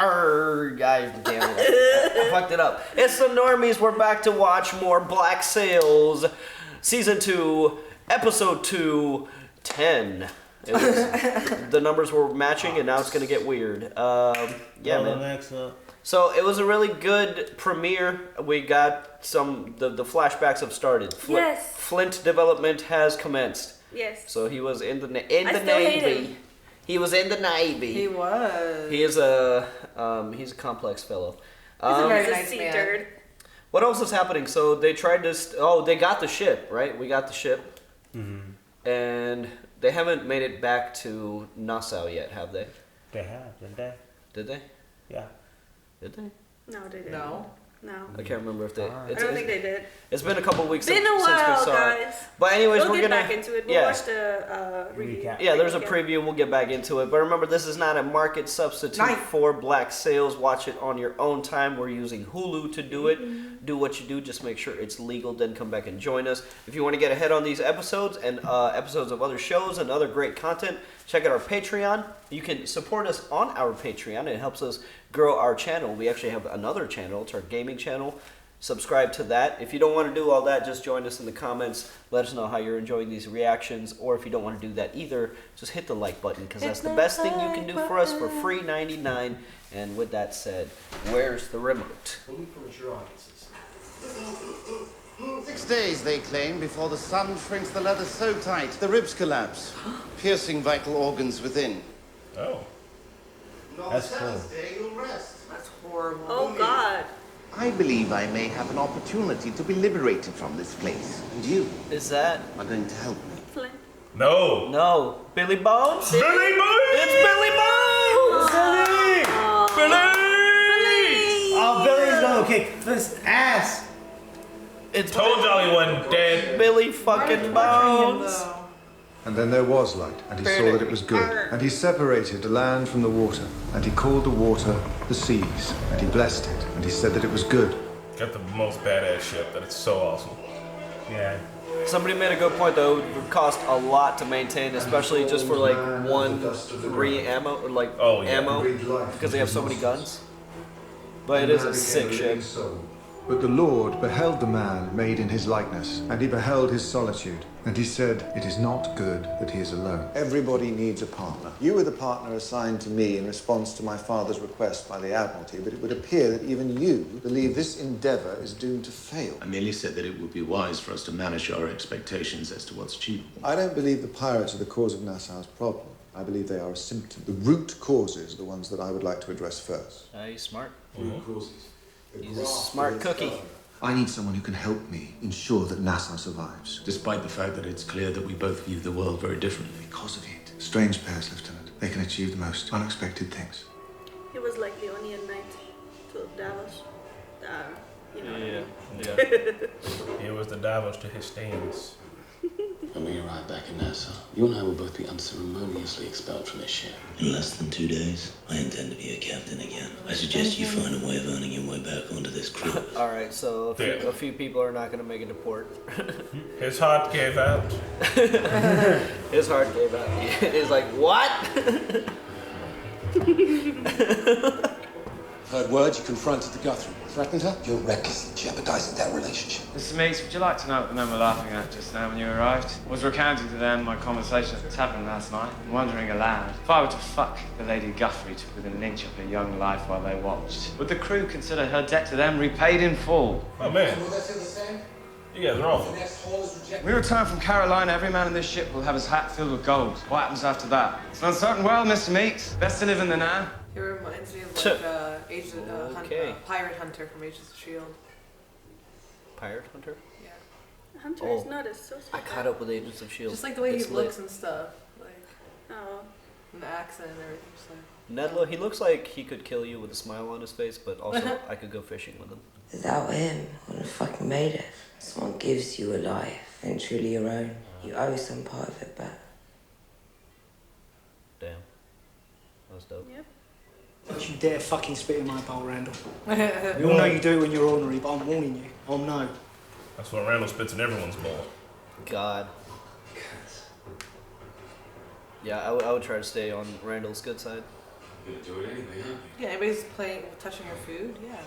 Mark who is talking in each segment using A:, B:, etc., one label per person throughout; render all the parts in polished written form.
A: damn it. I fucked it up. It's the Normies. We're back to watch more Black Sails. Season 2, Episode 2, 10. It was, the numbers were matching, and now it's going to get weird. Yeah, man. So it was a really good premiere. We got the flashbacks have started.
B: Yes.
A: Flint development has commenced.
B: Yes.
A: So he was in the Navy. He was in the Navy.
C: He was.
A: He is a he's a complex fellow.
C: He's a very
B: He's a
C: nice
B: sea
C: man.
B: turd.
A: What else is happening? So they tried to. They got the ship, right? We got the ship, and they haven't made it back to Nassau yet, have they?
D: They have, didn't they?
A: Did they?
D: Yeah.
A: Did they?
B: No, they didn't.
C: No.
B: No.
A: I can't remember if they.
B: I don't think they did.
A: It's been a couple weeks
B: Been
A: since
B: a
A: we
B: while,
A: saw
B: guys.
A: it. But anyways,
B: We'll
A: we're
B: get
A: gonna
B: back into it. We'll watch the review.
D: Recap.
A: Yeah, there's a preview. We'll get back into it. But remember, this is not a market substitute for Black Sails. Watch it on your own time. We're using Hulu to do it. Do what you do. Just make sure it's legal. Then come back and join us. If you want to get ahead on these episodes and episodes of other shows and other great content, check out our Patreon. You can support us on our Patreon. It helps us grow our channel. We actually have another channel. It's our gaming channel. Subscribe to that. If you don't want to do all that, just join us in the comments. Let us know how you're enjoying these reactions. Or if you don't want to do that either, just hit the like button, because that's the best thing you can do for us for free $99. And with that said, where's the remote?
E: Only for your audiences.
F: 6 days, they claim, before the sun shrinks the leather so tight, the ribs collapse, piercing vital organs within.
D: Oh.
F: And on
D: That's
F: the seventh day, you'll rest.
C: That's horrible.
B: Oh, God.
F: I believe I may have an opportunity to be liberated from this place. And you
A: Is that?
F: are going to help me.
B: Flint.
D: No.
A: No. Billy Bones?
D: Billy Bones!
A: It's Billy Bones!
D: Billy!
G: Oh, Billy's gonna kick this ass.
A: It's
D: Told y'all he wasn't dead.
A: Billy fucking Bones.
H: And then there was light, and he saw that it was good. And he separated the land from the water, and he called the water the seas, and he blessed it, and he said that it was good.
D: Got the most badass ship that it's so awesome.
G: Yeah.
A: Somebody made a good point though. It would cost a lot to maintain, especially just for like one ammo or like ammo, because they have so many guns. But it is a sick ship.
H: But the Lord beheld the man made in his likeness, and he beheld his solitude. And he said, it is not good that he is alone.
I: Everybody needs a partner. You were the partner assigned to me in response to my father's request by the Admiralty, but it would appear that even you believe this endeavour is doomed to fail.
E: I merely said that it would be wise for us to manage our expectations as to what's achievable.
I: I don't believe the pirates are the cause of Nassau's problem. I believe they are a symptom. The root causes are the ones that I would like to address first.
A: He's smart.
I: Root causes.
A: He's a smart cookie.
I: I need someone who can help me ensure that Nassau survives.
E: Despite the fact that it's clear that we both view the world very differently.
I: Because of it. Strange pairs, Lieutenant. They can achieve the most unexpected things.
B: He was like the Onion Knight to Davos. You know what I mean?
D: He was the Davos to his stains.
E: When we arrive back in Nassau, you and I will both be unceremoniously expelled from this ship. In less than 2 days, I intend to be a captain again. I suggest you find a way of earning your way back onto this crew.
A: Alright, so a few people are not going to make it to port.
D: His heart gave out.
A: His heart gave out. He's like, what?
J: Heard word you confronted the Guthrie. Threatened her? You're recklessly jeopardizing that relationship.
K: Mr. Meeks, would you like to know what the men were laughing at just now when you arrived? I was recounting to them my conversation at the tavern last night, and wondering aloud, if I were to fuck the Lady Guthrie to within an inch of her young life while they watched, would the crew consider her debt to them repaid in full?
D: Oh, man.
J: Will they feel the same?
D: You guys are awful.
J: The next haul is rejected.
K: We return from Carolina, every man in this ship will have his hat filled with gold. What happens after that? It's an uncertain world, Mr. Meeks. Best to live in the now.
C: He reminds me of like Pirate Hunter from Agents of S.H.I.E.L.D.
A: Pirate Hunter?
C: Yeah.
B: Hunter is not a sociopath.
A: I caught up with Agents of S.H.I.E.L.D.
C: Just like the way
A: It's
C: he
A: lit.
C: looks and stuff. Like,
B: Oh.
C: and the accent and everything. Just like,
A: Nedlo, he looks like he could kill you with a smile on his face, but also I could go fishing with him.
L: Without him, I wouldn't have fucking made it. Someone gives you a life, and truly your own. You owe some part of it back.
A: Damn. That was dope.
B: Yep.
G: Don't you dare fucking spit in my bowl, Randall. We all know you do it when you're ornery, but I'm warning you. I'm no.
D: That's what Randall spits in everyone's bowl.
A: God. Yeah, I would try to stay on Randall's good side.
E: You're gonna do it anyway, aren't you?
C: Yeah, anybody's touching your food? Yeah.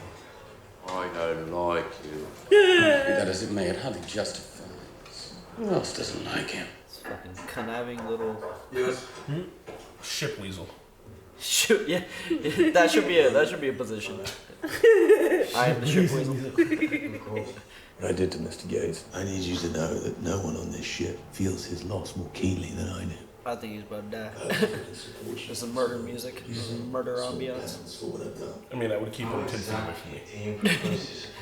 E: I don't like you. Be that as it may, it hardly justifies. Who else doesn't like him?
A: It's fucking conniving little...
D: Yes. Ship weasel.
A: Yeah, that should be a position. I am the ship weasel.
E: What I did to Mr. Gates, I need you to know that no one on this ship feels his loss more keenly than I do.
A: I think he's about to die. There's some murder music, some murder ambiance.
D: I mean, that would keep him 10 feet away from me.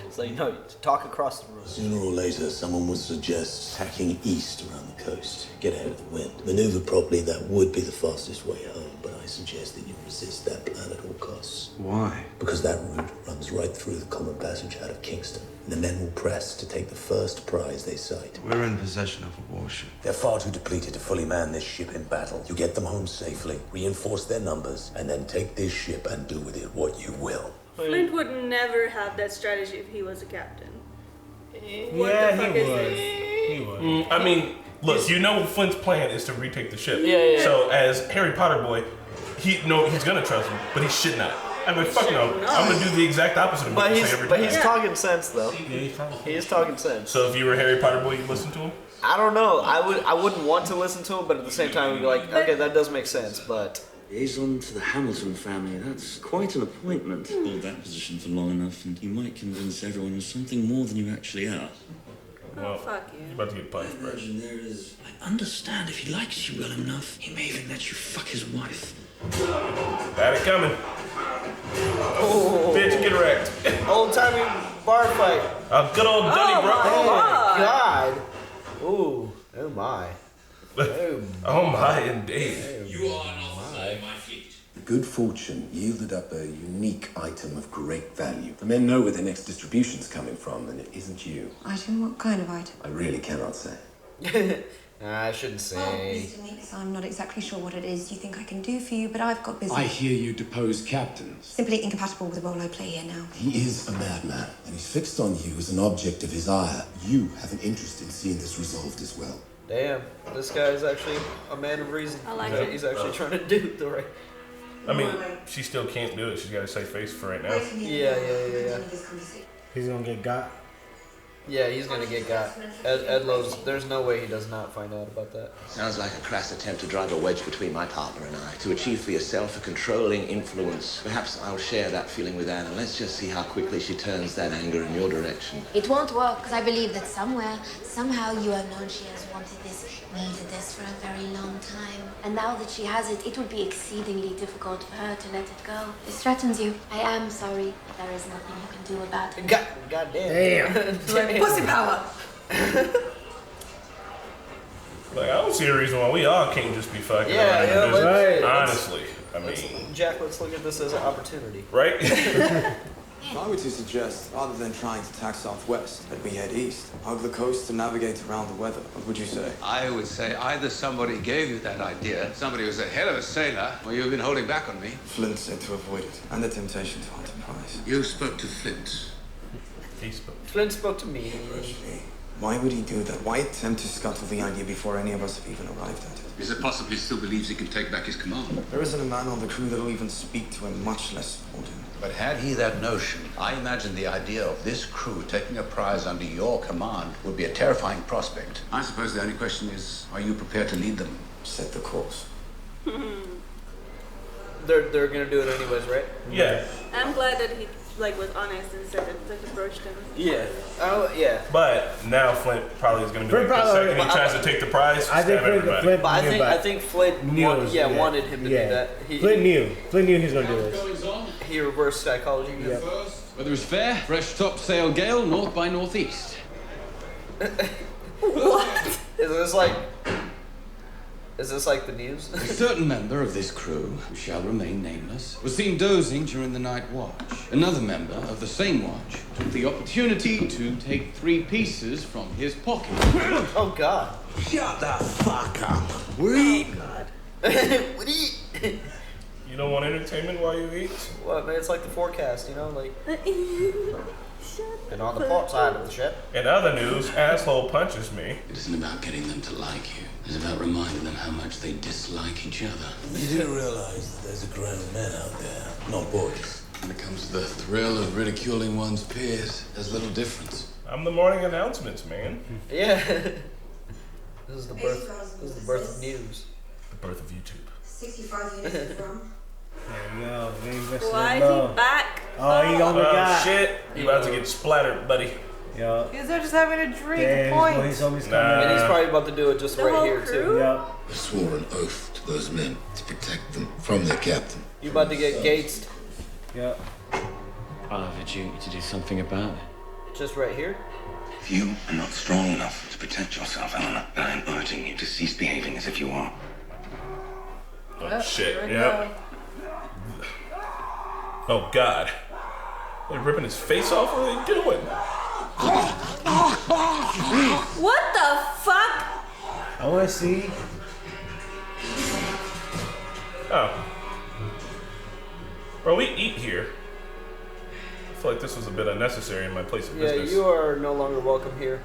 A: So you know, talk across the room.
E: Sooner or later, someone would suggest tacking east around the coast. Get ahead of the wind. Maneuver properly, that would be the fastest way home, but I suggest that you resist that plan at all costs.
H: Why?
E: Because that route runs right through the common passage out of Kingston, and the men will press to take the first prize they sight.
M: We're in possession of a warship.
E: They're far too depleted to fully man this ship in battle. You get them home safely, reinforce their numbers, and then take this ship and do with it what you will.
B: Flint would never have that strategy if he was a captain.
N: Yeah, he would. He would.
D: I mean, look, you know Flint's plan is to retake the ship.
A: Yeah.
D: So as Harry Potter boy, he's gonna trust him, but he should not. I mean, fuck no. I'm gonna do the exact opposite of what you say every time.
A: But he's talking sense though. He is talking sense.
D: So if you were a Harry Potter boy, you'd listen to him?
A: I don't know. I wouldn't want to listen to him, but at the same time, I'd be like, okay, that does make sense, but.
E: Liaison to the Hamilton family, that's quite an appointment. Hold that position for long enough and you might convince everyone you're something more than you actually are.
D: Well,
B: fuck you.
D: You're about to get punched, bro.
E: I understand if he likes you well enough, he may even let you fuck his wife.
D: Got it coming.
A: Oh.
D: Bitch, get wrecked.
A: Old timey bar fight.
D: A good old Dunny, bro.
A: Oh my god. Ooh. Oh my.
D: Oh my, indeed.
E: You are an officer in my fleet. Good fortune yielded up a unique item of great value. The men know where their next distribution's coming from, and it isn't you.
O: Item? What kind of item?
E: I really cannot say.
A: I shouldn't say.
O: Mr. Meeks, I'm not exactly sure what it is you think I can do for you, but I've got business.
J: I hear you depose captains.
O: Simply incompatible with the role I play here now.
J: He is a madman, and he's fixed on you as an object of his ire. You have an interest in seeing this resolved as well.
A: Damn, this guy is actually a man of reason.
B: I like
A: it. He's actually trying to do the right.
D: I mean, she still can't do it. She's got a safe face for right now.
A: Yeah.
N: He's gonna get got.
A: Yeah, he's gonna get got. Ed Lowe's, there's no way he does not find out about that.
P: Sounds like a crass attempt to drive a wedge between my partner and I. To achieve for yourself a controlling influence. Perhaps I'll share that feeling with Anna. Let's just see how quickly she turns that anger in your direction.
Q: It won't work, because I believe that somewhere, somehow you have known she has wanted this, needed this for a very long time. And now that she has it, it would be exceedingly difficult for her to let it go. This threatens you. I am sorry, but there is nothing you can do about it.
A: God damn.
C: Pussy power.
D: Like, I don't see a reason why we all can't just be fucking around in business.
A: Right.
D: Honestly, I mean.
A: Jack, let's look at this as an opportunity.
D: Right?
R: If I were to suggest, rather than trying to tack southwest, that we head east, hug the coast to navigate around the weather, what would you say?
S: I would say either somebody gave you that idea, somebody was a hell of a sailor, or you've been holding back on me.
R: Flint said to avoid it, and the temptation to enterprise.
S: You spoke to Flint.
A: Flint spoke to me.
R: Why would he do that? Why attempt to scuttle the idea before any of us have even arrived at it?
S: Is it possible he still believes he can take back his command?
R: There isn't a man on the crew that'll even speak to him, much less support him.
S: But had he that notion, I imagine the idea of this crew taking a prize under your command would be a terrifying prospect. I suppose the only question is, are you prepared to lead them?
R: Set the course.
A: They're gonna do it anyways, right?
D: Yeah.
B: I'm glad that he was honest and said that approached him.
A: Yeah. Oh yeah.
D: But now Flint probably is going to do it. The second he tries to take the prize,
N: I think
D: stab everybody.
N: Flint
A: But I think Flint wanted him to do that.
N: Flint knew he was gonna do this.
A: He reversed psychology.
N: Yep.
T: Weather is fair, fresh topsail gale, north by northeast.
A: What? Is this like the news?
T: A certain member of this crew, who shall remain nameless, was seen dozing during the night watch. Another member of the same watch took the opportunity to take 3 pieces from his pocket.
A: Oh God!
T: Shut the fuck up!
A: Oh God! What do you?
D: You don't want entertainment while you eat?
A: What, man? It's like the forecast, you know, like. And on the port side of the ship.
D: In other news, asshole punches me.
E: It isn't about getting them to like you. It's about reminding them how much they dislike each other. You do realize that there's a grown man out
J: not boys. When it comes to the thrill of ridiculing one's peers, there's little difference.
D: I'm the morning announcements, man.
A: Yeah. This is the birth of news.
D: The birth of YouTube.
O: 65 units from.
N: There we go.
B: Why is he back?
N: Oh, he only got.
D: Shit. You about to get splattered, buddy.
N: Yeah.
C: Because they're just having a drink.
N: Damn,
C: Point.
N: he's always
A: And he's probably about to do it just right here, too.
N: Yeah.
J: I swore an oath to those men to protect them from their captain.
A: You about to get gatesed.
N: Yeah.
K: I'll have a duty to do something about it.
A: Just right here?
E: If you are not strong enough to protect yourself, Eleanor, then I am urging you to cease behaving as if you are.
D: Oh, shit. Yep. Oh, God. They're ripping his face off? What are they doing?
B: What the fuck?
N: I want to see.
D: Oh. Bro, we eat here. I feel like this was a bit unnecessary in my place of business.
A: Yeah, you are no longer welcome here.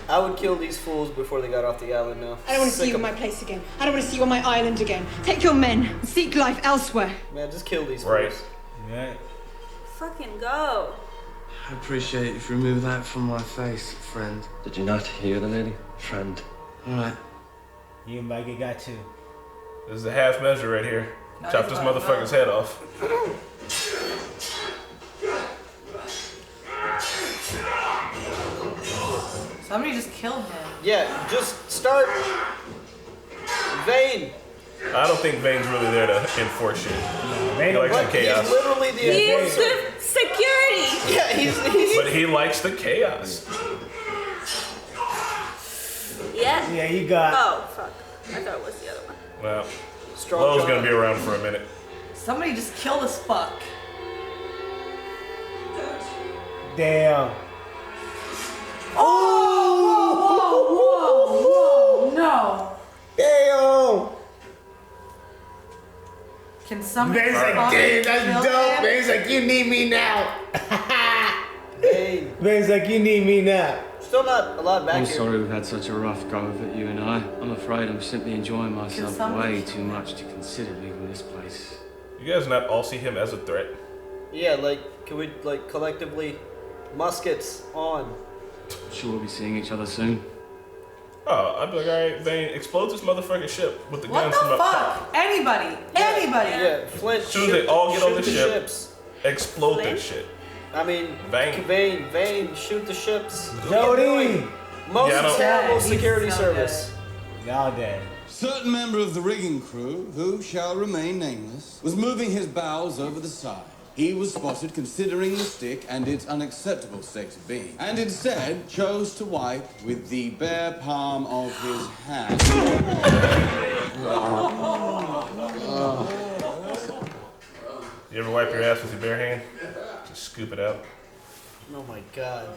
A: I would kill these fools before they got off the island now.
O: I don't want to see you on my place again. I don't want to see you on my island again. Take your men and seek life elsewhere.
A: Man, just kill these
D: Right.
A: fools.
N: Yeah.
B: Fucking go.
K: I appreciate if you remove that from my face, friend. Did you not hear the lady? Friend. Alright.
N: You might get got too.
D: This is a half measure right here. Chop this motherfucker's head off.
C: Somebody just killed him.
A: Yeah, just start. Vane.
D: I don't think Vane's really there to enforce shit. He likes the chaos.
A: He's literally the
B: He's the security.
A: Yeah, he's
D: But he likes the chaos.
B: Yeah.
N: Yeah, you got.
B: Oh, fuck. I thought it was the other one.
D: Well,
A: Strong
D: Lowe's
A: John.
D: gonna be around for a minute.
C: Somebody just killed as fuck.
N: Damn.
C: Oh! Whoa! No!
N: Damn.
C: Can somebody
N: Vane's like,
C: fucking
N: damn, that's
C: kill
N: dope.
C: him?
N: Vane's like, you need me now.
A: Vane.
N: Vane's like, you need me now.
A: Still not a lot back
K: I'm
A: here.
K: sorry we've had such a rough go of it, you and I. I'm afraid I'm simply enjoying myself
C: somebody-
K: way too much to consider leaving this place.
D: You guys not all see him as a threat?
A: Yeah, like, can we, like, collectively, muskets on?
K: Sure we'll be seeing each other soon.
D: Oh, I'd be like, alright, Vane, explode this motherfucking ship with the
C: What
D: guns
C: the
D: from up top.
C: fuck? Anybody! Anybody!
A: Yeah, Flint.
D: As soon as they all get on the
A: shoot
D: ship,
A: ships.
D: explode
B: Flint?
D: that shit.
A: I mean,
D: Vane.
A: Vane, shoot the ships.
N: Jody.
A: Most
D: Yeah, I don't-
A: terrible
C: He's
A: security
C: so
A: service.
N: Y'all dead.
T: Certain member of the rigging crew, who shall remain nameless, was moving his bows over the side. He was spotted considering the stick and its unacceptable state of being, and instead chose to wipe with the bare palm of his hand.
D: You ever wipe your ass with your bare hand? Just scoop it out.
A: Oh my god.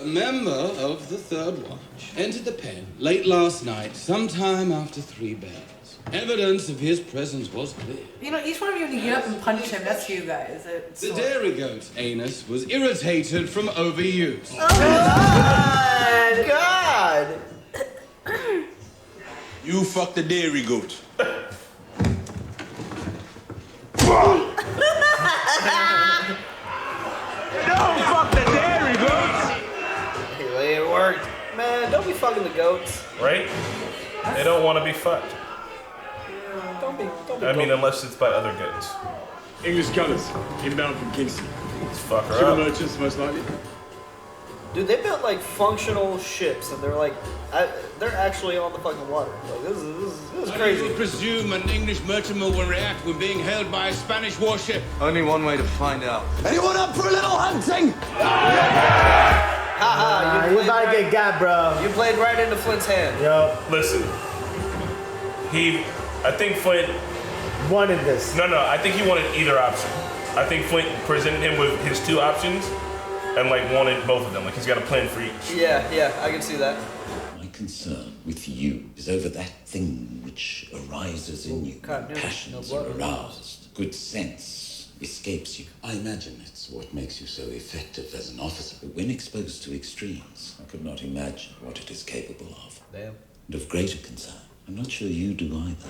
T: A member of the third watch entered the pen late last night, sometime after 3 bells. Evidence of his presence was clear.
C: You know, each one of you, when you get up and punch him, that's you guys. It's
T: The dairy goat's anus was irritated from overuse.
A: Oh god!
J: You fuck the dairy goat.
A: Don't fuck the dairy goats! Hey, it worked. Man, don't be fucking the goats.
D: Right? They don't want to be fucked.
A: Don't be
D: I mean, unless it's by other goats.
U: English colours, inbound from Kingston.
D: Let's fuck her
U: Sugar
D: up.
U: merchants, most likely.
A: Dude, they built like functional ships, and they're like, they're actually on the fucking water. Like this is
T: I
A: crazy.
T: would presume an English merchantman will react when being held by a Spanish warship.
I: Only one way to find out.
T: Anyone up for a little hunting?
A: Haha,
N: You about to get got, bro.
A: You played right into Flint's hand.
N: Yo,
D: Listen, I think Flint
N: wanted this.
D: No, I think he wanted either option. I think Flint presented him with his 2 options and like wanted both of them. Like he's got a plan for each.
A: Yeah, I can see that.
J: My concern with you is over that thing which arises in you. Passions are aroused. Good sense escapes you. I imagine it's what makes you so effective as an officer. But when exposed to extremes, I could not imagine what it is capable of.
A: Damn.
J: And of greater concern, I'm not sure you do either.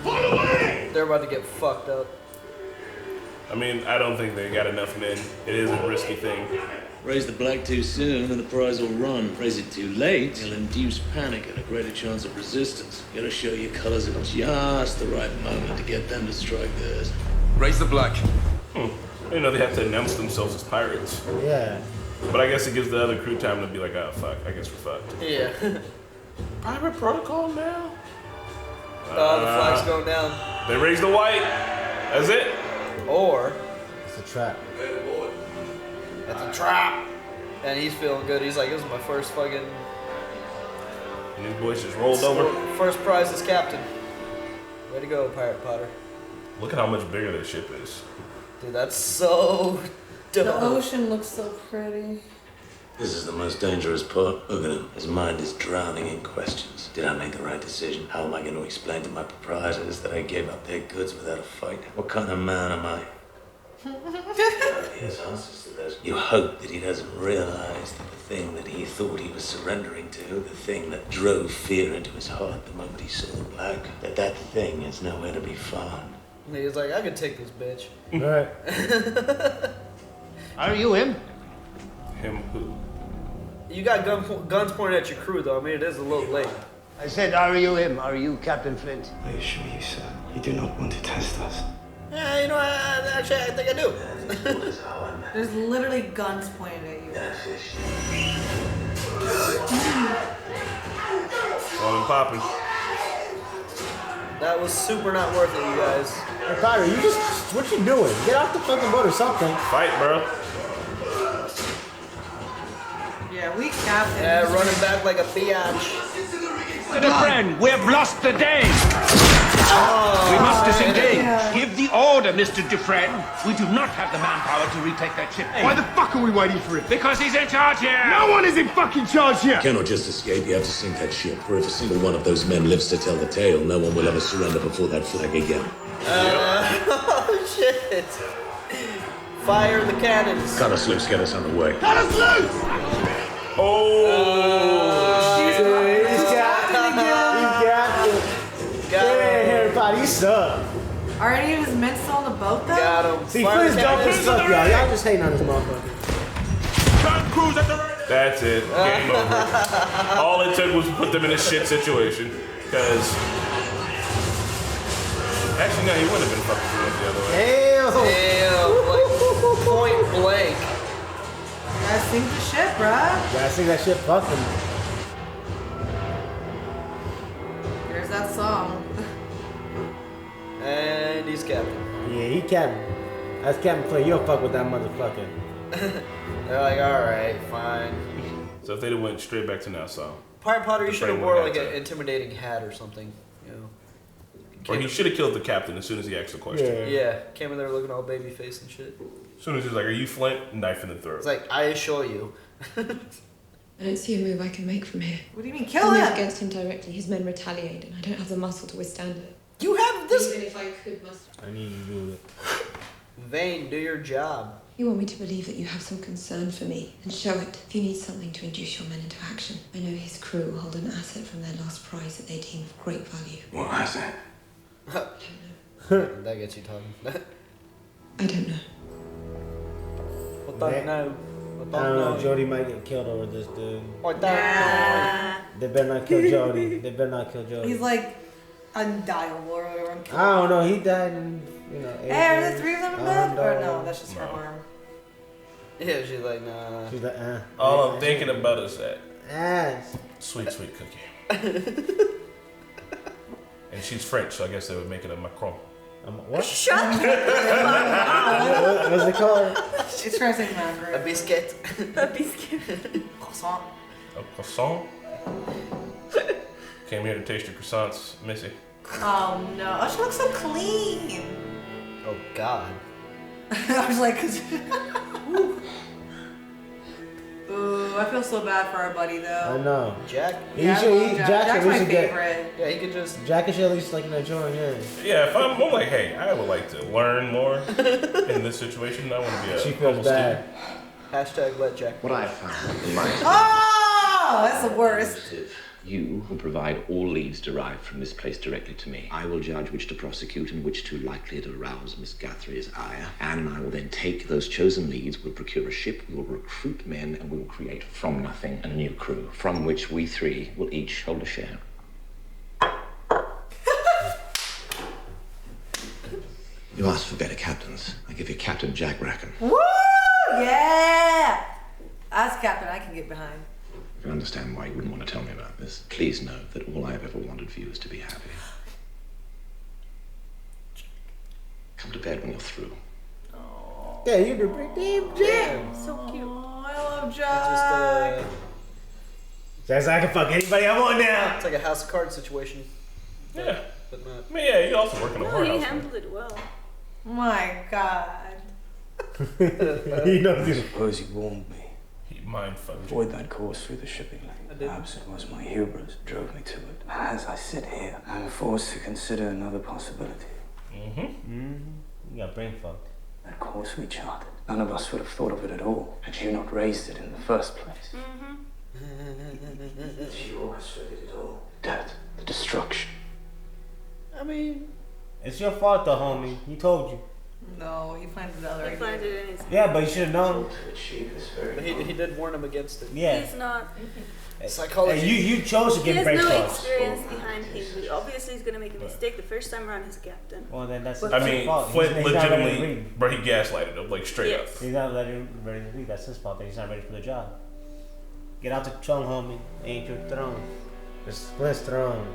U: Follow
A: They're about to get fucked up.
D: I mean, I don't think they got enough men. It is a risky thing.
E: Raise the black too soon and the prize will run. Raise it too late, it'll induce panic and a greater chance of resistance. You gotta show your colors at just the right moment to get them to strike theirs.
T: Raise the black.
D: You know, they have to announce themselves as pirates.
N: Yeah.
D: But I guess it gives the other crew time to be like, oh, fuck, I guess we're fucked.
A: Yeah.
D: Pirate protocol now?
A: Oh, the flag's going down.
D: They raised the white. That's it.
A: Or
N: it's a trap.
A: It's a trap. And he's feeling good. He's like, this is my first fucking...
D: And these boys just rolled over.
A: First prize as captain. Way to go, Pirate Potter.
D: Look at how much bigger their ship is.
A: Dude, that's so dope.
C: The ocean looks so pretty.
E: This is the most dangerous part. Look at him. His mind is drowning in questions. Did I make the right decision? How am I going to explain to my proprietors that I gave up their goods without a fight? What kind of man am I? He has answers to those. You hope that he doesn't realize that the thing that he thought he was surrendering to, the thing that drove fear into his heart the moment he saw the black, that thing is nowhere to be found.
A: He's like, I can take this bitch.
N: Right.
F: Are you him?
D: Him who?
A: You got guns pointed at your crew, though. I mean, it is a little late.
F: I said, are you him? Are you Captain Flint?
M: I assure you, sir, you do not want to test us.
A: Yeah, you know, actually, I think I do.
C: There's literally guns pointed at you.
D: On and popping.
A: That was super not worth it, you guys.
N: Hey, Potter, what you doing? Get off the fucking boat or something.
D: Fight, bro.
C: Yeah, we captain.
A: Yeah, running back like a biatch.
F: Mr. Dufresne, we have lost the day. We must disengage. Give the order, Mr. Dufresne. We do not have the manpower to retake that ship.
U: Why the fuck are we waiting for him?
F: Because he's in charge here.
U: No one is in fucking charge here.
E: You cannot just escape, you have to sink that ship. For if a single one of those men lives to tell the tale, no one will ever surrender before that flag again.
A: Oh, shit. Fire the cannons.
E: Cut us loose, get us underway.
U: Cut us loose!
N: He's captain again. He's captain. Hey, Harry Potter, you suck.
C: Are any of his men still on the boat, though?
A: Got him.
N: See, Flint's dumb as fuck, y'all. Y'all just hating on this motherfucker.
D: That's it. Game over. All it took was to put them in a shit situation. Because... Actually, no, he wouldn't have been fucking through the other way.
A: Damn, like point blank.
C: You gotta sink the ship, bruh.
N: Gotta sink that shit, fuck him.
C: There's that song.
A: And he's captain.
N: Yeah, he captain. That's Captain Flint. You don't fuck with that motherfucker.
A: They're like, alright, fine.
D: So if they'd have went straight back to Nassau.
A: Pirate Potter, you
D: the
A: should have
D: train
A: wore
D: would've
A: like
D: had
A: an intimidating hat or something. You know.
D: Or he should have killed the captain as soon as he asked the question.
A: Yeah, came in there looking all baby face and shit.
D: As soon as he's like, are you Flint? Knife in the throat.
A: It's like, I assure you.
V: I don't see a move I can make from here.
C: What do you mean, kill
V: If I
C: him?
V: move against him directly, his men retaliate, and I don't have the muscle to withstand it.
A: You have this.
V: Even if I could muster.
N: I need you to do it.
A: Vane, do your job.
V: You want me to believe that you have some concern for me, and show it. If you need something to induce your men into action, I know his crew hold an asset from their last prize that they deem of great value.
M: What asset?
A: That gets you talking.
V: I don't know.
A: I don't know.
N: I don't know. Jody might get killed over this dude.
A: I don't know.
N: They better not kill Jody. They better not kill Jody.
C: He's like undiable or whatever.
N: I don't know. He died in, you know.
C: Hey, are the three of them in bed? Or no, that's just her arm.
A: Yeah, she's like, nah.
N: She's like,
D: All I'm thinking about is that
N: ass.
D: Sweet, sweet cookie. And she's French, so I guess they would make it a Macron.
N: What?
C: Shut up!
N: What's it called?
C: It's trying to say Mandarin.
A: A biscuit.
C: A biscuit. Croissant.
D: A croissant? Came here to taste your croissants, Missy.
C: Oh no. Oh, she looks so clean.
A: Oh God.
C: I was like, ooh, I feel so bad for our buddy though.
N: I know.
A: Jack?
C: Yeah, Jack's my favorite.
A: Yeah, he could just...
N: Jack should at least like join in.
D: Yeah, if I'm like, hey, I would like to learn more in this situation. I want to be a...
N: She feels bad.
A: Hashtag let Jack.
I: What I found in my...
C: Oh, that's the worst.
P: You will provide all leads derived from this place directly to me. I will judge which to prosecute and which too likely to arouse Miss Guthrie's ire. Anne and I will then take those chosen leads, we'll procure a ship, we will recruit men, and we will create from nothing a new crew, from which we three will each hold a share. You asked for better captains. I give you Captain Jack Rackham.
C: Woo! Yeah! As captain, I can get behind.
P: If you understand why you wouldn't want to tell me about this, please know that all I have ever wanted for you is to be happy. Come to bed when you're through.
N: Yeah, you do pretty damn Jack.
C: So cute. I love Jack.
N: Jack's like, I can fuck anybody I want now.
A: It's like a House of Cards situation.
D: Yeah.
A: But not.
D: I mean, yeah, you also work in a
B: No,
D: warehouse.
B: he handled it well.
C: My God.
N: He knows
M: I suppose you warned me.
D: He mind-fucked.
M: Avoid that course through the shipping lane. Perhaps it was my hubris that drove me to it. As I sit here, I'm forced to consider another possibility.
N: You got brain fucked.
M: That course we charted. None of us would have thought of it at all had you not raised it in the first place. She orchestrated it all. Death, the destruction.
N: I mean, it's your fault though, homie. He told you.
C: No, he planned it already.
B: He planned it in his
N: Yeah, but you should have known.
A: But he did warn him against it.
N: Yeah.
B: He's not.
A: Psychology.
N: Hey, you chose to
B: He
N: get
B: has
N: brain
B: no
N: fucked.
B: experience behind him. Obviously, he's gonna make a mistake the first time around. He's a captain.
N: Well, then that's
A: But
D: I
N: his
D: mean,
N: fault.
D: Flint
N: He's not ready to
D: legitimately,
N: read.
D: bro, he gaslighted him, like, straight up.
B: Yes.
N: He's not ready to read. That's his fault that he's not ready for the job. Get out the throne, homie. It ain't your throne. It's Flint's throne.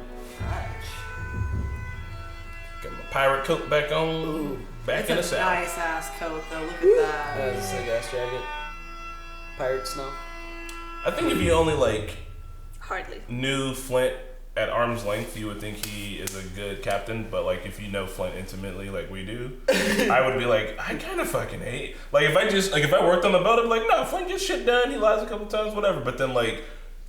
D: Got my pirate coat back on. Back in the
C: It's a
D: saddle.
C: nice ass coat though. Look at that.
A: That's a sick ass jacket. Pirate snow.
D: I think if you only, like,
B: Hardly.
D: knew Flint at arm's length, you would think he is a good captain. But like, if you know Flint intimately, like we do, I would be like, I kind of fucking hate. Like, if I worked on the boat, I'd be like, no, Flint gets shit done. He lies a couple times, whatever. But then, like,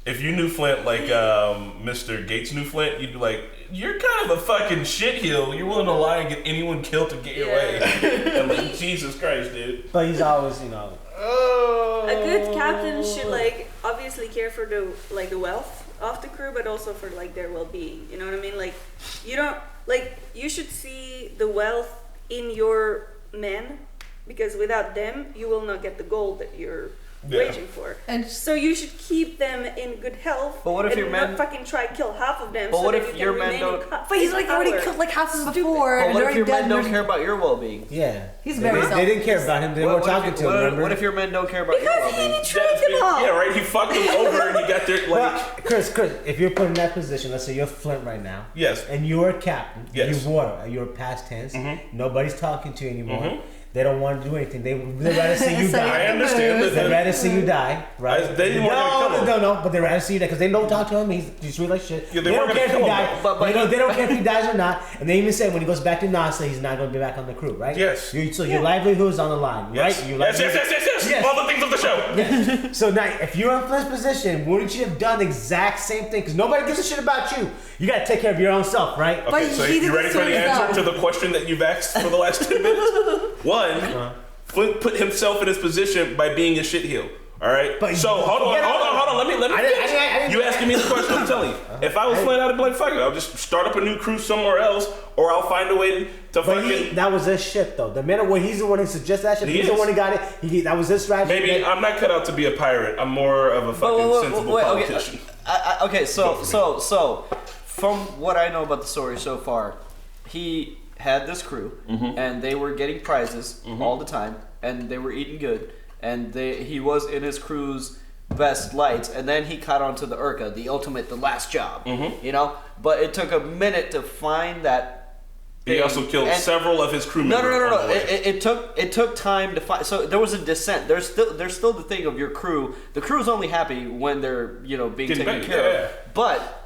D: if you knew Flint like Mr. Gates knew Flint, you'd be like, you're kind of a fucking shitheel. You're willing to lie and get anyone killed to get your way. And like, Jesus Christ, dude.
N: But he's always, you know.
B: A good captain should like obviously care for the wealth of the crew, but also for like their well-being. You know what I mean? Like you should see the wealth in your men, because without them you will not get the goal that you're waging for. And so you should keep them in good health.
A: But what if
B: and
A: your
B: not
A: men
B: fucking try to kill half of them?
A: But
B: so
A: what
B: that
A: if
B: you
A: your
B: can
A: men
B: remain
A: don't-
B: in
C: But he's like already
B: power?
C: killed like half of them before.
A: But
C: and
A: what
C: they're
A: if your
C: already
A: men
C: dead.
A: don't care about your well-being?
N: Yeah.
C: He's
N: They
C: very
N: didn't- They didn't care about him. They weren't talking to him, remember?
A: What if your men don't care about your
B: Because he
A: well-being?
B: betrayed them all.
D: Yeah, right. He fucked him over and he got there. Like,
N: Well, Chris, if you're put in that position, let's say you're Flint right now.
D: Yes.
N: And you're a captain.
D: Yes.
N: You're past tense.
D: Mm-hmm.
N: Nobody's talking to you anymore.
D: Mhm.
N: They don't want to do anything. They'd rather see you
C: So
N: die.
D: I understand that.
N: They'd rather see you die, right?
D: They didn't want to kill him.
N: No, but they'd rather see you die because they don't talk to him. He's sweet like shit.
D: Yeah,
N: they
D: they
N: don't
D: weren't
N: care if
D: gonna
N: he
D: kill him,
N: dies.
D: though.
N: But they don't care if he dies or not. And they even said when he goes back to Nassau, he's not going to be back on the crew, right?
D: Yes.
N: So your livelihood is on the line,
D: Yes.
N: right? Your
D: Yes,
N: livelihood-
D: yes. All the things of the show.
N: Yeah. So now, if you're in Flint's position, wouldn't you have done the exact same thing? Because nobody gives a shit about you. You got to take care of your own self, right?
D: Okay, so you ready for the answer to the question that you've asked for the last 2 minutes? One, Flint put himself in his position by being a shitheel. All right. So hold on. Let me finish. You asking me the question? I'm telling you. If I was Flint, I'd be like, fuck it. I'll just start up a new crew somewhere else, or I'll find a way to fucking.
N: That was his shit, though. The minute when he's the one who suggests that shit, he's the one who got it. That was his strategy.
D: Maybe I'm not cut out to be a pirate. I'm more of a fucking sensible politician.
A: Okay, so from what I know about the story so far, he had this crew, and they were getting prizes all the time, and they were eating good, and he was in his crew's best lights, and then he caught onto the Urca, the last job, you know. But it took a minute to find that.
D: He also killed several of his crew members.
A: No. It took time to find. So there was a descent. There's still the thing of your crew. The crew's only happy when they're being taken care of. But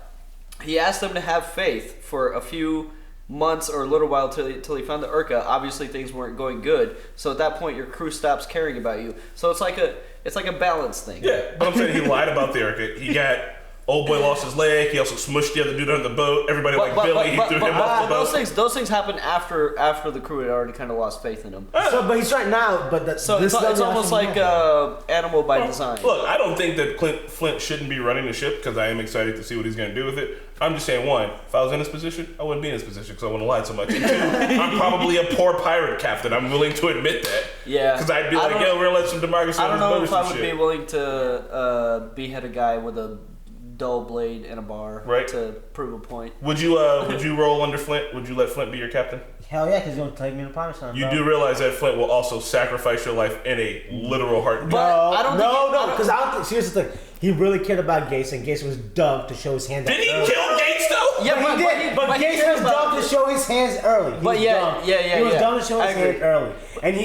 A: he asked them to have faith for a few months or a little while till he found the Urca. Obviously things weren't going good. So at that point your crew stops caring about you. So it's like a balance thing.
D: Yeah, but I'm saying he lied about the Urca. He got Old boy lost his leg. He also smushed the other dude on the boat. Everybody Billy. He threw him off the boat.
A: Those things happen after the crew had already kind of lost faith in him.
N: So, but he's right now. But
A: it's almost like animal by design.
D: Look, I don't think that Flint shouldn't be running the ship because I am excited to see what he's going to do with it. I'm just saying, one, if I was in his position, I wouldn't be in his position because I wouldn't lie so much. And two, I'm probably a poor pirate captain. I'm willing to admit that.
A: Yeah.
D: Because I'd be like, yo, we're going to let some democracy on
A: I
D: this
A: don't
D: boat
A: know
D: or
A: if
D: some
A: I would
D: shit.
A: be willing to behead a guy with a dull blade and a bar to prove a point.
D: Would you roll under Flint? Would you let Flint be your captain?
N: Hell yeah, because he's going to take me to promised land.
D: You do realize that Flint will also sacrifice your life in a literal heartbeat.
N: No, because I don't think. Here's the thing. He really cared about Gates, and Gates was dumb to show his hands.
D: Did he kill Gates though?
N: Yeah, but he did. But Gates was dumb to show his hands early. He was dumb to show his hands early,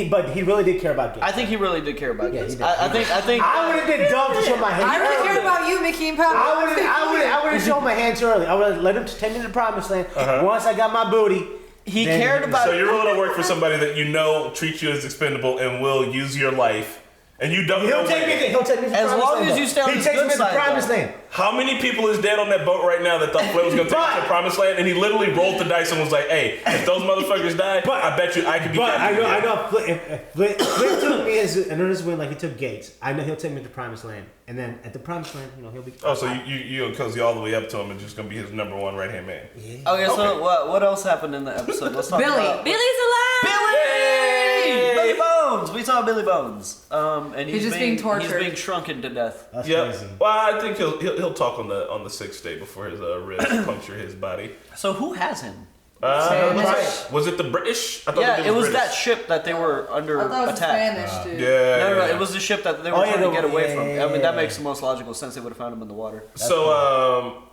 N: but he really did care about Gates.
A: I think he really did care about Gates. I think
N: I would have been dumb to show my hands.
C: I really care about you, Mickey and Pablo.
N: I would have shown my hands early. I would have let him take me to the promised land. Once I got my booty.
A: He cared about.
D: So you're willing to work for somebody that you know treats you as expendable and will use your life, and you don't.
N: He'll take me to the
A: as long as you stay on
N: he
A: his
N: takes
A: good
N: me to the
A: side,
N: promised
A: though.
N: land.
D: How many people is dead on that boat right now that thought Flint was going to take us to the promised land, and he literally rolled the dice and was like, "Hey, if those motherfuckers die, I bet you I could be."
N: But I know. Flint took me as an earnest win, like he took Gates. I know he'll take me to the promised land, and then at the promised land, he'll be.
D: Oh, so you cozy all the way up to him and just going to be his number one right hand man.
A: Yeah. Okay, so what else happened in the episode? Let's talk about
B: Billy's alive.
A: Billy Bones. We saw Billy Bones. And
C: he's just being tortured.
A: He's being shrunken to death.
N: That's
D: crazy. Well, I think he'll talk on the 6th day before his ribs puncture his body.
A: So who has him?
D: Was it the British? I thought
A: it was that ship that they were under
C: I thought it was
A: attack.
C: Spanish, dude.
A: No, it was the ship that they were trying to get away from. I mean, that makes the most logical sense. They would have found him in the water.
D: So,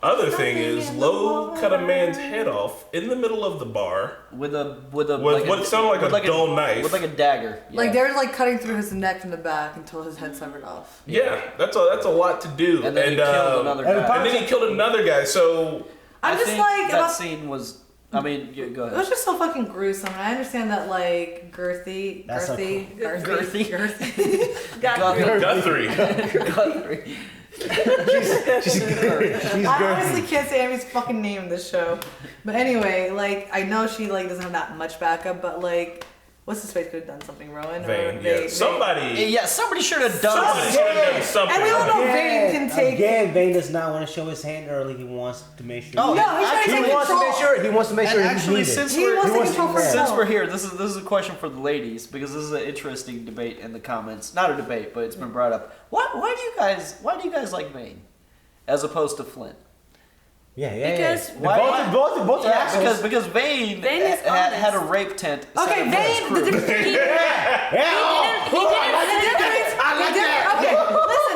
D: other thing is, Lowe cut a man's head off in the middle of the bar
A: with
D: what sounded like a dull knife,
A: with like a dagger. Yeah.
C: Like they were like cutting through his neck from the back until his head severed off.
D: Yeah, that's a lot to do.
A: And then he killed another guy.
D: And then he killed another guy. So
C: I'm just like
A: that scene was. I mean, go ahead.
C: It was just so fucking gruesome, and I understand that like Guthrie.
A: Guthrie.
C: She's I honestly can't say Amy's fucking name in this show, but anyway, like I know she like doesn't have that much backup, but like. What's his face could have done something, Rowan?
D: Vane,
A: somebody should have done
D: something.
C: And we all know Vane can take.
N: Again, Vane does not want to show his hand early. He wants to make sure.
C: Oh, no, he's trying to take control.
N: He wants to make sure.
A: Actually,
N: he's
A: since we're here, this is a question for the ladies because this is an interesting debate in the comments. Not a debate, but it's been brought up. Why do you guys like Vane as opposed to Flint?
N: Because
A: both are assholes. Because Vane had a rape tent.
C: Okay, Vane. Listen,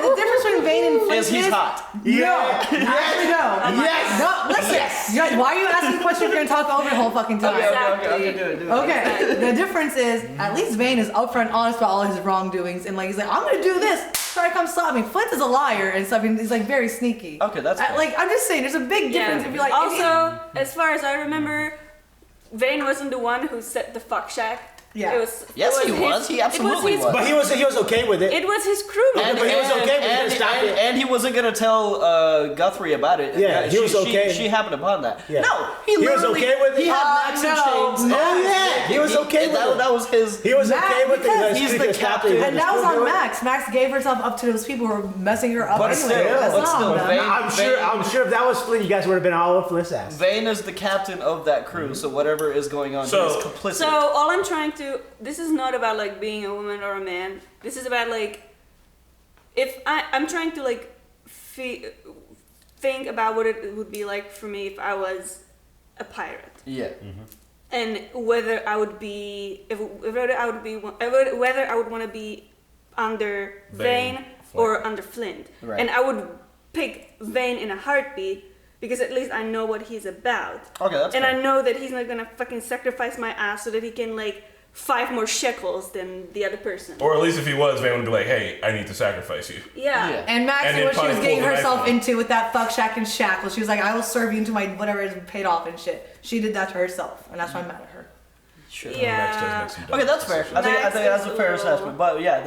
C: the difference between Vane and Flint
A: is he's hot.
C: No, listen. Why are you asking questions if you're gonna talk over the whole fucking time?
A: Okay, do it.
C: Okay, the difference is at least Vane is upfront, honest about all his wrongdoings, and like he's like, I'm gonna do this. Try to come stop me. Flint is a liar and stuff. And he's like very sneaky.
A: Okay, that's cool.
C: like I'm just saying, there's a big difference. If you're like,
B: also, as far as I remember, Vane wasn't the one who set the fuck shack.
C: Yeah.
B: It was.
A: He absolutely was.
N: But he was okay with it.
B: It was his crew.
A: And
N: he was okay with it. Stop it.
A: And he wasn't gonna tell Guthrie about it.
N: Yeah, he was okay.
A: She happened upon that.
N: Yeah.
A: No,
N: he was okay with it.
A: He had knives and chains.
N: Oh yeah, he was okay with it.
A: That was his.
N: He was okay with it.
A: He's the captain.
C: And that was on Max. Max gave herself up to those people who were messing her up.
A: But still,
N: I'm sure if that was Flint, you guys would have been all over Flint's ass.
A: Vane is the captain of that crew, so whatever is going on, he's complicit.
B: So all I'm trying to. This is not about like being a woman or a man. This is about like if I'm trying to like think about what it would be like for me if I was a pirate.
A: Yeah.
B: And whether I would want to be under Vane or under Flint.
A: Right.
B: And I would pick Vane in a heartbeat because at least I know what he's about.
A: Okay, that's
B: and
A: fair.
B: I know that he's not gonna fucking sacrifice my ass so that he can like 5 more shekels than the other person.
D: Or at least if he was, Vane would be like, hey, I need to sacrifice you.
B: Yeah.
C: And Max
D: And
C: knew what
D: then
C: she was
D: probably
C: getting
D: pull the
C: herself
D: knife
C: into with that fuck shack and shackles. She was like, I will serve you until my whatever is paid off and shit. She did that to herself, and that's why I'm mad at her.
A: Sure.
B: Yeah.
D: Max does make some dumb
A: Okay, that's fair. I think that's a fair assessment. But yeah,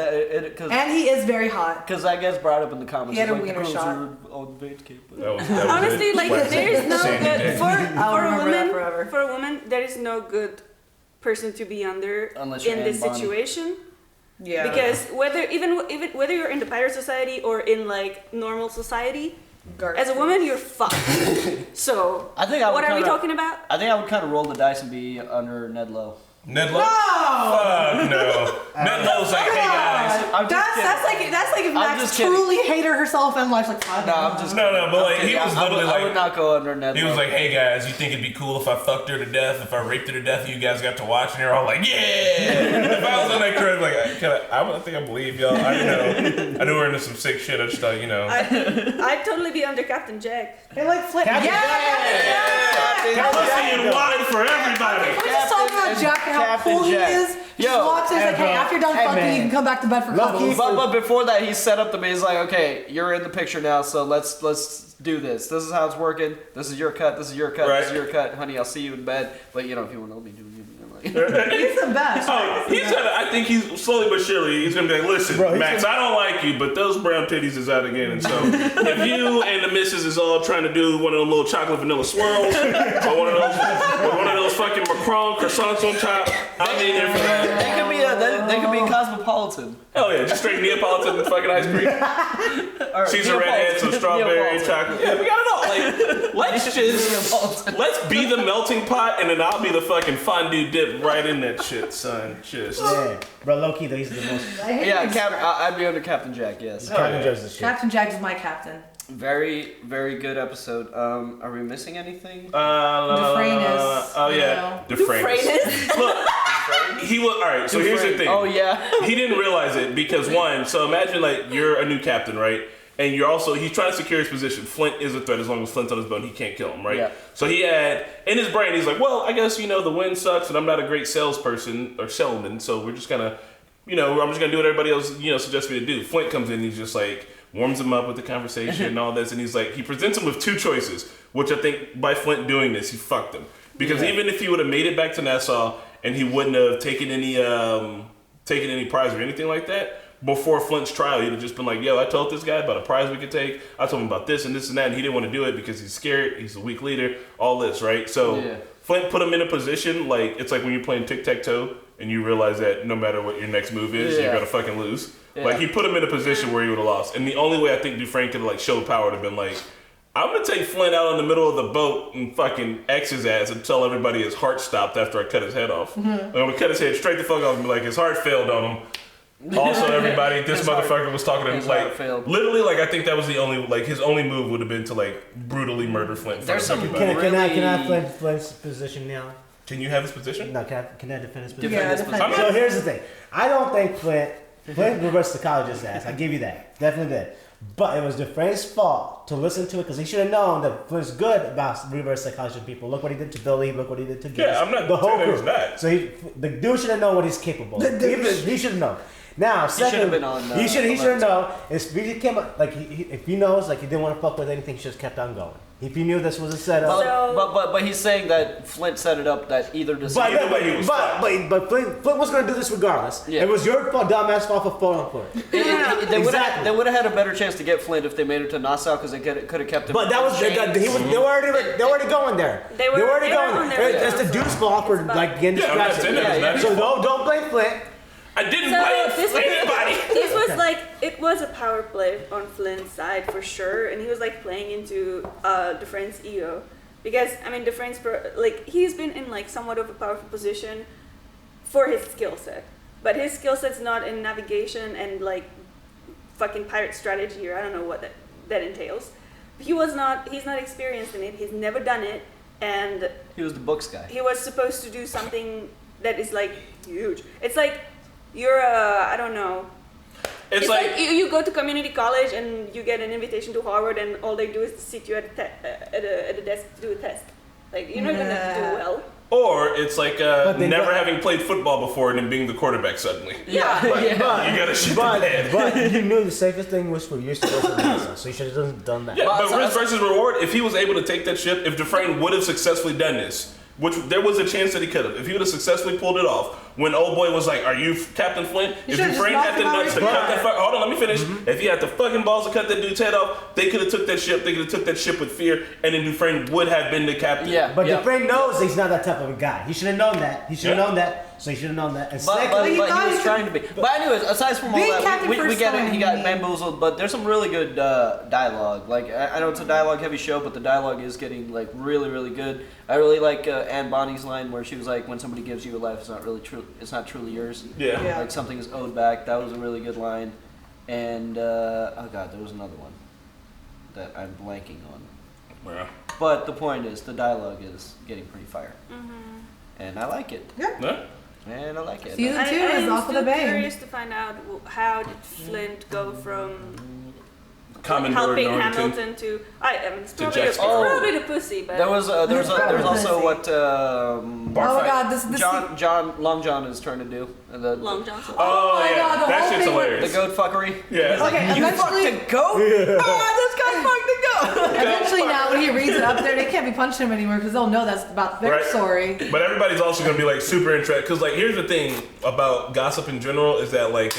C: and he is very hot.
A: Because I guess brought up in the comments.
C: He had a
A: like,
C: wiener
A: the
C: shot.
A: On Vacate.
B: Honestly, like there is no good for a woman. There is no good person to be under in this situation.
C: Yeah.
B: Because whether you're in the pirate society or in like normal society, as a woman you're fucked. So what are we talking about?
A: I think I would kind of roll the dice and be under Ned Lowe.
D: Ned Lowe? Fuck no. Ned Lowe's like, hey guys.
C: That's like if Max truly hated herself and life's like,
A: no, I'm just
D: but like he was literally like,
A: I would not go under Ned Lowe.
D: He was like, hey guys, you think it'd be cool if I fucked her to death, if I raped her to death, and you guys got to watch, and you're all like, yeah. If I was on that crib, like, I think I believe y'all. I knew we're into some sick shit. I just thought,
B: I'd totally be under Captain Jack.
C: Hey, like Flint.
D: Captain Jack. Pussy and wine for everybody.
C: We're just talking about Jack and how cool he is. He just walks in, he's like, hey, after you're done fucking, you can come back to bed for cuddles.
A: But before that, he set up the maze like, okay, you're in the picture now, so let's do this. This is how it's working. This is your cut. This is your cut.
D: Right.
A: This is your cut. Honey, I'll see you in bed. But if you want to know me, do it.
C: He's the best.
D: I think he's slowly but surely he's gonna be like, listen, Max, I don't like you, but those brown titties is out again. And so if you and the missus is all trying to do one of those little chocolate vanilla swirls or one of those fucking Macron croissants on top, I'll be there for that.
A: They could be cosmopolitan.
D: Hell yeah, just straight Neapolitan fucking ice cream. She's a redhead, some strawberry chocolate. Yeah, we got it all. Like, let's be the melting pot, and then I'll be the fucking fondue dip right in that shit, son. Just.
N: Yeah. Bro, low key though, he's the most.
A: I'd be under Captain Jack, yes.
N: Captain Jack's the shit.
C: Captain Jack is my captain.
A: Very, very good episode. Are we missing anything?
C: Dufresne.
D: Oh yeah, Dufresne. Look, he was alright. So here's the thing.
A: Oh yeah.
D: He didn't realize it because one. So imagine like you're a new captain, right? And he's trying to secure his position. Flint is a threat. As long as Flint's on his boat, he can't kill him, right? Yeah. So he had, in his brain, he's like, well, I guess, the wind sucks and I'm not a great salesperson or salesman, so we're just gonna, I'm just gonna do what everybody else, suggests me to do. Flint comes in and he's just like, warms him up with the conversation and all this, and he's like, he presents him with two choices, which I think by Flint doing this, he fucked him. Because even if he would have made it back to Nassau and he wouldn't have taken any prize or anything like that, before Flint's trial, he'd have just been like, yo, I told this guy about a prize we could take. I told him about this and this and that, and he didn't want to do it because he's scared, he's a weak leader, all this, right? So Flint put him in a position, like, it's like when you're playing tic-tac-toe and you realize that no matter what your next move is, you're going to fucking lose. Yeah. Like, he put him in a position where he would have lost. And the only way I think Dufresne could have, like, showed power would have been like, I'm going to take Flint out in the middle of the boat and fucking X his ass and tell everybody his heart stopped after I cut his head off.
C: Mm-hmm.
D: I'm going to cut his head straight the fuck off and be like, his heart failed on him. Also, everybody, this motherfucker was talking to him like, literally, like, I think that was the only, like, his only move would have been to, like, brutally murder Flint.
N: There's some can I Flint Flint's position now?
D: Can you have his position?
N: No, can I defend his position?
C: Yeah,
N: So here's the thing. I don't think Flint reversed psychologist's ass. I give you that. Definitely did. But it was Dufresne's fault to listen to it because he should have known that Flint's good about reverse psychology people. Look what he did to Billy. Look what he did to Gibbs.
D: Yeah, I'm not
N: the whole
D: saying
N: crew.
D: he's not.
N: So the dude should have known what he's capable of. He should have known. Now, second, he should have known. If he knows, like, he didn't want to fuck with anything, he just kept on going. If he knew this was a setup.
A: But he's saying that Flint set it up that either
N: But Flint was going to do this regardless. Yeah. It was your dumbass fault for falling for it.
A: They would have had a better chance to get Flint if they made it to Nassau because they could have kept him.
N: But that was they were already going there. They were already going there. It's the dude's fault for like getting distracted. So don't blame Flint.
D: I didn't blame anybody.
B: This was like, it was a power play on Flint's side for sure, and he was like playing into Dufresne's ego. Because, I mean, Dufresne's, he's been in like somewhat of a powerful position for his skill set. But his skill set's not in navigation and like fucking pirate strategy, or I don't know what that entails. He's not experienced in it, he's never done it, and
A: he was the books guy.
B: He was supposed to do something that is like huge. It's like, you're I don't know. It's like you go to community college and you get an invitation to Harvard, and all they do is sit you at a desk to do a test. Like, you're not gonna do well.
D: Or it's like never having played football before and then being the quarterback suddenly.
B: Yeah.
D: You gotta shit the bed.
N: But you knew the safest thing was for years to go to Nassau, so you should have done that.
D: Yeah, but risk versus reward. If he was able to take that ship, if Dufresne would have successfully done this, which there was a chance that he could have. If he would have successfully pulled it off, when old boy was like, "Are you Captain Flint?" If Dufresne had the nuts to cut that hold on, let me finish. If he had the fucking balls to cut that dude's head off, they could have took that ship. They could have took that ship with fear, and then Dufresne would have been the captain.
N: Yeah, but Dufresne knows he's not that type of a guy. He should have known that. He should have known that. So he should have known that. And
A: but he was trying to be. But anyways, aside from all that, we get it. He got bamboozled, but there's some really good dialogue. Like I know it's a dialogue-heavy show, but the dialogue is getting like really, really good. I really like Anne Bonny's line where she was like, "When somebody gives you a life, it's not really true. It's not truly yours.
D: Yeah.
A: Like something is owed back." That was a really good line. And oh god, there was another one that I'm blanking on.
D: Yeah.
A: But the point is, the dialogue is getting pretty fire, and I like it.
C: Yeah.
A: And I like it.
C: Season 2 is off of the bang.
B: I'm curious to find out how did Flint go from
D: Commodore
B: helping
D: Norrington
B: Hamilton to it's
D: to
B: probably,
D: Jackson.
B: probably the pussy, but
A: There was also what
C: oh my god, this
A: Long John is trying to do.
B: Long John.
D: Oh,
C: my
D: yeah,
C: god, the
D: that
C: whole
D: shit's
C: thing
D: hilarious.
A: The goat fuckery.
D: Yeah.
A: He's like,
C: Okay,
A: you
C: eventually-
A: fucked a goat? Ah, this guy fucked a goat.
C: Eventually now when he reads it up there, they can't be punching him anymore because they'll know that's about their
D: Right.
C: story.
D: But everybody's also gonna be like super interested because like here's the thing about gossip in general is that like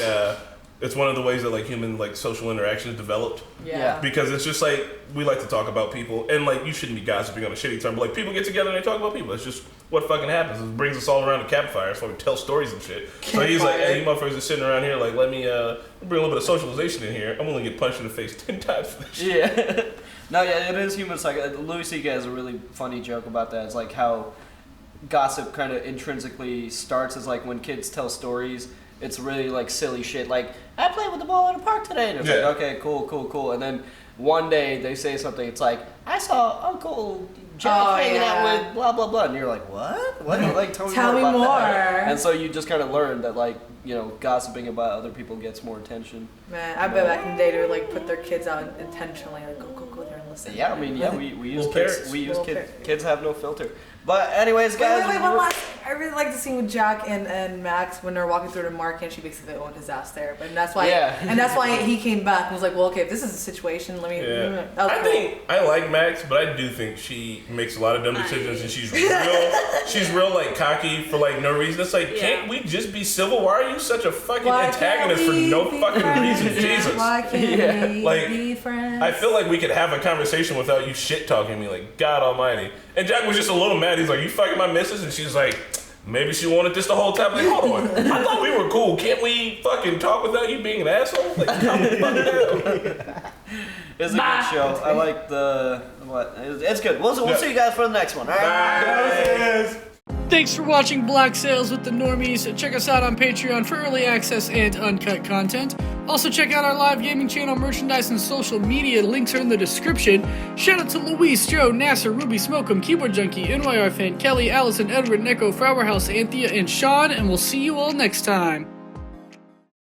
D: it's one of the ways that like human like social interaction is developed.
C: Yeah.
D: Because it's just like we like to talk about people and like you shouldn't be gossiping on a shitty term, but like people get together and they talk about people. It's just what fucking happens. It brings us all around a campfire. That's why we tell stories and shit. So he's like, hey, you motherfuckers are sitting around here like let me bring a little bit of socialization in here. I'm gonna get punched in the face 10 times for this shit.
A: Yeah. No, yeah, it is human psych. Louis C.K. has a really funny joke about that. It's like how gossip kind of intrinsically starts as like when kids tell stories. It's really like silly shit. Like I played with the ball in the park today, and it's like okay, cool. And then one day they say something. It's like I saw Uncle Jack hanging out with blah blah blah, and you're like, what? What? Like tell me more. About that. And so you just kind of learn that like gossiping about other people gets more attention.
C: Man, I bet back in the day they would like put their kids out intentionally, like go there and listen.
A: Yeah, I mean, yeah, we use
C: Little
A: kids.
C: parrots.
A: We use
C: Little
A: kids.
C: parrots.
A: Kids have no filter. But anyways, guys.
C: Wait, one last. I really like the scene with Jack and Max when they're walking through the market and she basically owned his ass there. But that's why.
A: Yeah.
C: And that's why he came back and was like, well, okay, if this is a situation, let me.
D: Yeah.
C: That was
D: I
C: cool.
D: think I like Max, but I do think she makes a lot of dumb decisions, and she's real like cocky for like no reason. It's like, can't we just be civil? Why are you such a fucking antagonist for no fucking reason? Jesus.
C: Why can't we
D: Like,
C: be friends?
D: I feel like we could have a conversation without you shit talking me. Like, God Almighty. And Jack was just a little mad. He's like, you fucking my missus, and she's like, maybe she wanted this the whole time. Like, hold on, I thought we were cool. Can't we fucking talk without you being an asshole? Like, calm the fuck down.
A: It's a good show. I like the what. It's good. We'll see you guys for the next one. All right.
G: Thanks for watching Black Sails with the Normies. Check us out on Patreon for early access and uncut content. Also check out our live gaming channel, merchandise, and social media. Links are in the description. Shout out to Luis, Joe, Nasser, Ruby, Smokem, Keyboard Junkie, NYR Fan, Kelly, Allison, Edward, Neko, Flower House, Anthea, and Sean, and we'll see you all next time.